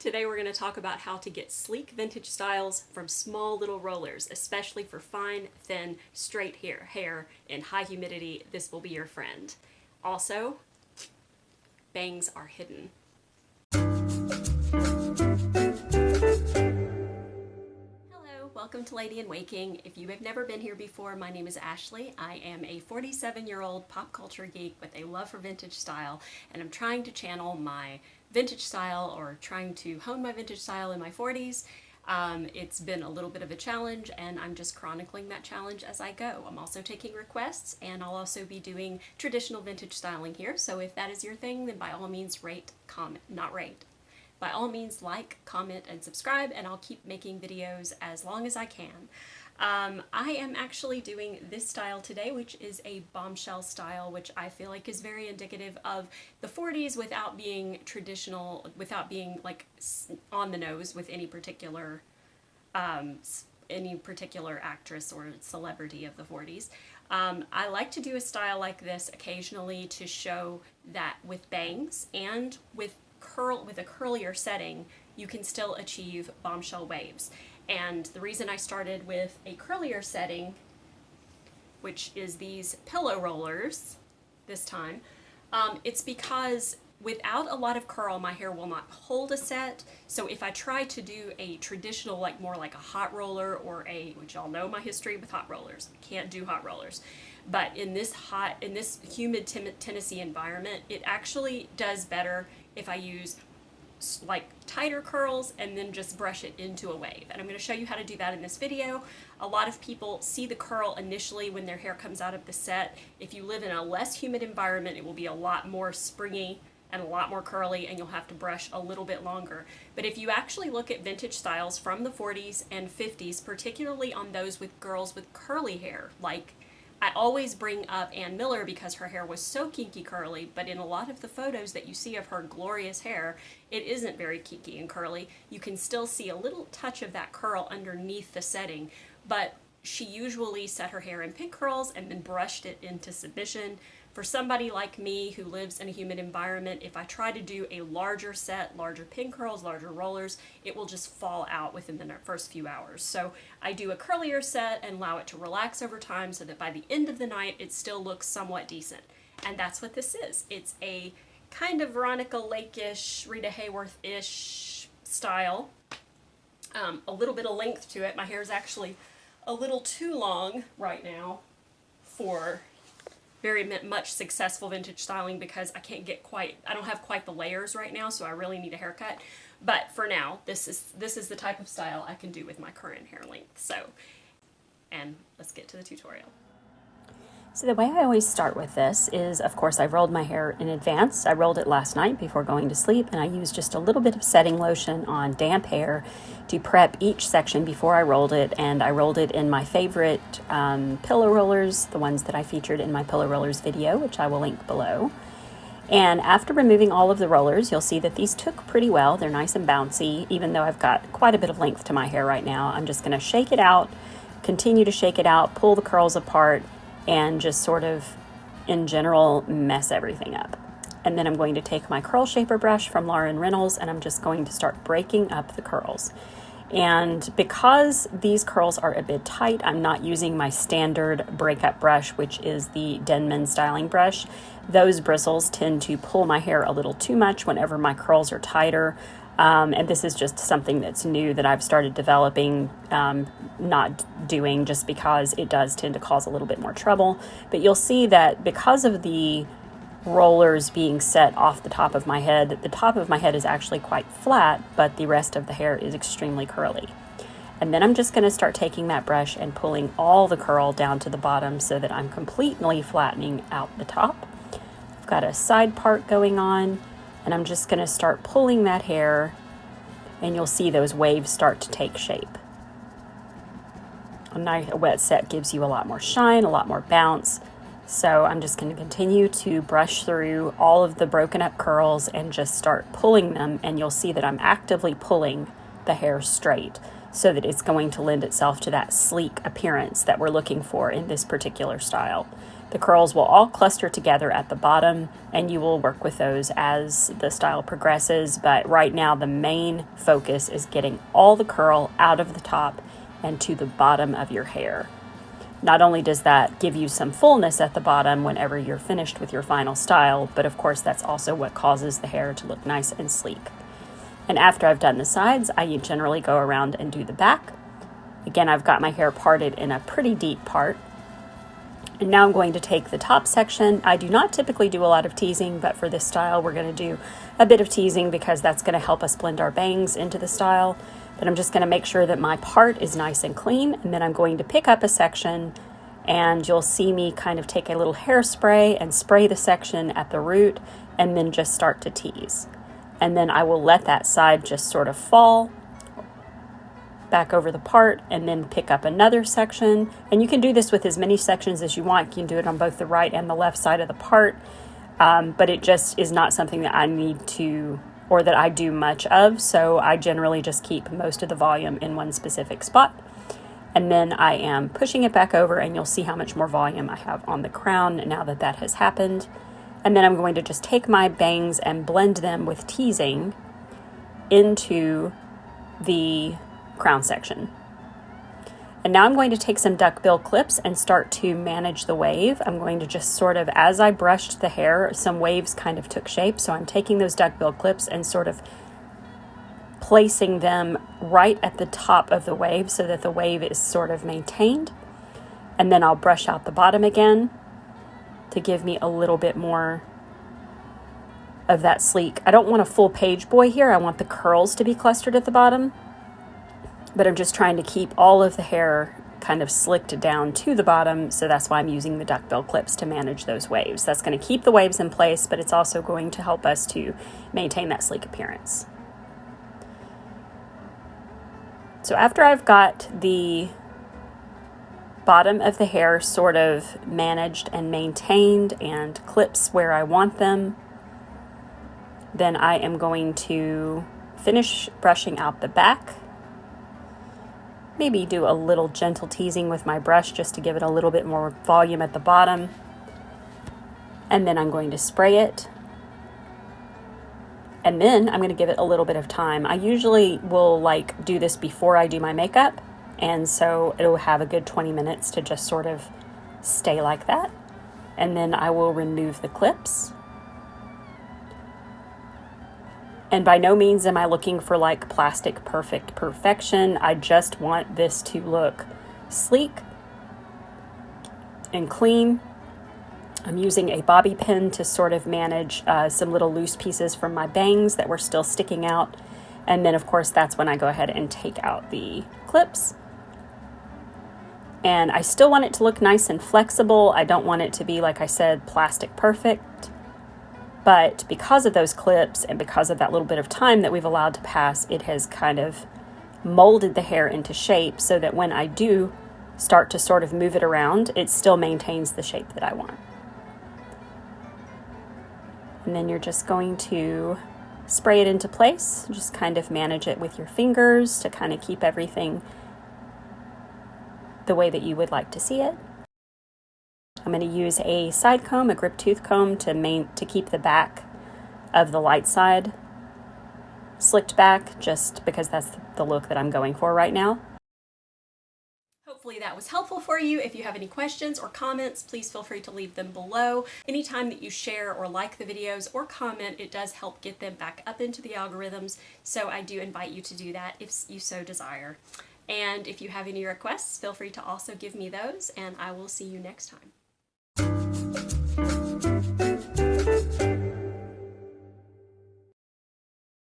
Today we're going to talk about how to get sleek vintage styles from small little rollers, especially for fine, thin, straight hair in high humidity. This will be your friend. Also, bangs are hidden. Hello, welcome to Lady in Waking. If you have never been here before, my name is Ashley. I am a 47-year-old pop culture geek with a love for vintage style, and I'm trying to channel my vintage style, or trying to hone my vintage style in my 40s. It's been a little bit of a challenge, and I'm just chronicling that challenge as I go. I'm also taking requests, and I'll also be doing traditional vintage styling here. So if that is your thing, then by all means rate, comment, not rate. By all means like, comment, and subscribe, and I'll keep making videos as long as I can. I am actually doing this style today, which is a bombshell style, which I feel like is very indicative of the 40s without being traditional, without being like on the nose with any particular actress or celebrity of the 40s. I like to do a style like this occasionally to show that with bangs and with a curlier setting, you can still achieve bombshell waves. And the reason I started with a curlier setting, which is these pillow rollers this time, it's because without a lot of curl, my hair will not hold a set. So if I try to do a traditional, like more like a hot roller or which y'all know my history with hot rollers, I can't do hot rollers. But in this humid Tennessee environment, it actually does better if I use like tighter curls and then just brush it into a wave. And I'm going to show you how to do that in this video. A lot of people see the curl initially when their hair comes out of the set. If you live in a less humid environment, it will be a lot more springy and a lot more curly, and you'll have to brush a little bit longer. But if you actually look at vintage styles from the 40s and 50s, particularly on those with girls with curly hair, like I always bring up Ann Miller because her hair was so kinky curly, but in a lot of the photos that you see of her glorious hair, it isn't very kinky and curly. You can still see a little touch of that curl underneath the setting, but she usually set her hair in pink curls and then brushed it into submission. For somebody like me who lives in a humid environment, if I try to do a larger set, larger pin curls, larger rollers, it will just fall out within the first few hours. So I do a curlier set and allow it to relax over time so that by the end of the night it still looks somewhat decent. And that's what this is. It's a kind of Veronica Lake-ish, Rita Hayworth-ish style. A little bit of length to it. My hair is actually a little too long right now for very much successful vintage styling because I don't have quite the layers right now, so I really need a haircut. But for now, this is the type of style I can do with my current hair length. So, and let's get to the tutorial. So the way I always start with this is, of course, I've rolled my hair in advance. I rolled it last night before going to sleep, and I used just a little bit of setting lotion on damp hair to prep each section before I rolled it, and I rolled it in my favorite pillow rollers, the ones that I featured in my pillow rollers video, which I will link below. And after removing all of the rollers, you'll see that these took pretty well. They're nice and bouncy, even though I've got quite a bit of length to my hair right now. I'm just going to shake it out, continue to shake it out, pull the curls apart, and just sort of, in general, mess everything up. And then I'm going to take my curl shaper brush from Lauren Reynolds, and I'm just going to start breaking up the curls. And because these curls are a bit tight, I'm not using my standard breakup brush, which is the Denman styling brush. Those bristles tend to pull my hair a little too much whenever my curls are tighter. And this is just something that's new that I've started developing, not doing just because it does tend to cause a little bit more trouble. But you'll see that because of the rollers being set off the top of my head, the top of my head is actually quite flat, but the rest of the hair is extremely curly. And then I'm just going to start taking that brush and pulling all the curl down to the bottom so that I'm completely flattening out the top. I've got a side part going on, and I'm just going to start pulling that hair, and you'll see those waves start to take shape. A wet set gives you a lot more shine, a lot more bounce. So I'm just going to continue to brush through all of the broken up curls and just start pulling them, and you'll see that I'm actively pulling the hair straight. so that it's going to lend itself to that sleek appearance that we're looking for in this particular style. The curls will all cluster together at the bottom, and you will work with those as the style progresses, but right now the main focus is getting all the curl out of the top and to the bottom of your hair. Not only does that give you some fullness at the bottom whenever you're finished with your final style, but of course that's also what causes the hair to look nice and sleek. And after I've done the sides, I generally go around and do the back. Again, I've got my hair parted in a pretty deep part. And now I'm going to take the top section. I do not typically do a lot of teasing, but for this style, we're going to do a bit of teasing because that's going to help us blend our bangs into the style. But I'm just going to make sure that my part is nice and clean. And then I'm going to pick up a section, and you'll see me kind of take a little hairspray and spray the section at the root and then just start to tease. And then I will let that side just sort of fall back over the part and then pick up another section. And you can do this with as many sections as you want. You can do it on both the right and the left side of the part, but it just is not something that I need to, or that I do much of, so I generally just keep most of the volume in one specific spot. And then I am pushing it back over, and you'll see how much more volume I have on the crown now that that has happened. And then I'm going to just take my bangs and blend them with teasing into the crown section. And now I'm going to take some duckbill clips and start to manage the wave. I'm going to just sort of, as I brushed the hair, some waves kind of took shape. So I'm taking those duckbill clips and sort of placing them right at the top of the wave so that the wave is sort of maintained. And then I'll brush out the bottom again to give me a little bit more of that sleek. I don't want a full page boy here. I want the curls to be clustered at the bottom. But I'm just trying to keep all of the hair kind of slicked down to the bottom, so that's why I'm using the duckbill clips to manage those waves. That's going to keep the waves in place, but it's also going to help us to maintain that sleek appearance. So after I've got the bottom of the hair sort of managed and maintained and clips where I want them, then I am going to finish brushing out the back. Maybe do a little gentle teasing with my brush just to give it a little bit more volume at the bottom. And then I'm going to spray it. And then I'm going to give it a little bit of time. I usually will do this before I do my makeup. And so it'll have a good 20 minutes to just sort of stay like that. And then I will remove the clips. And by no means am I looking for plastic perfect perfection. I just want this to look sleek and clean. I'm using a bobby pin to sort of manage some little loose pieces from my bangs that were still sticking out. And then of course that's when I go ahead and take out the clips. And I still want it to look nice and flexible. I don't want it to be, like I said, plastic perfect. But because of those clips and because of that little bit of time that we've allowed to pass, it has kind of molded the hair into shape so that when I do start to sort of move it around, it still maintains the shape that I want. And then you're just going to spray it into place. Just kind of manage it with your fingers to kind of keep everything the way that you would like to see it. I'm going to use a side comb, a grip tooth comb, to keep the back of the light side slicked back, just because that's the look that I'm going for right now. Hopefully that was helpful for you. If you have any questions or comments, please feel free to leave them below. Anytime that you share or like the videos or comment, it does help get them back up into the algorithms, so I do invite you to do that if you so desire. And if you have any requests, feel free to also give me those, and I will see you next time.